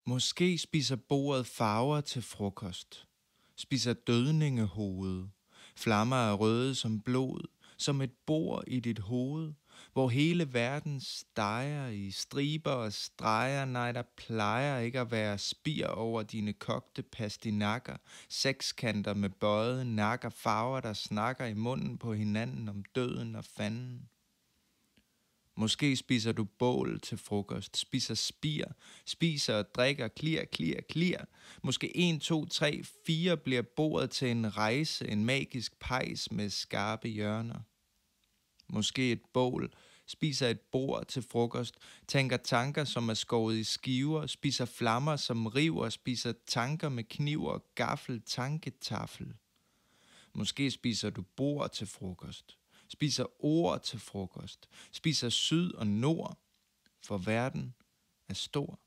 Måske spiser bordet farver til frokost. Spiser dødningehoved. Flammer er røde som blod, som et bord i dit hoved, hvor hele verden steger i striber og streger. Nej, der plejer ikke at være spir over dine kogte pastinakker, sekskanter med bøjede nakker, farver, der snakker i munden på hinanden om døden og fanden. Måske spiser du bål til frokost, spiser spir, spiser og drikker, klirr. Måske 1, 2, 3, 4 bliver bordet til en rejse, en magisk pejs med skarpe hjørner. Måske et bål, spiser et bord til frokost, tænker tanker, som er skåret i skiver, spiser flammer, som river, spiser tanker med kniv og gaffel, tanketafel. Måske spiser du bord til frokost, spiser ord til frokost, spiser syd og nord, for verden er stor.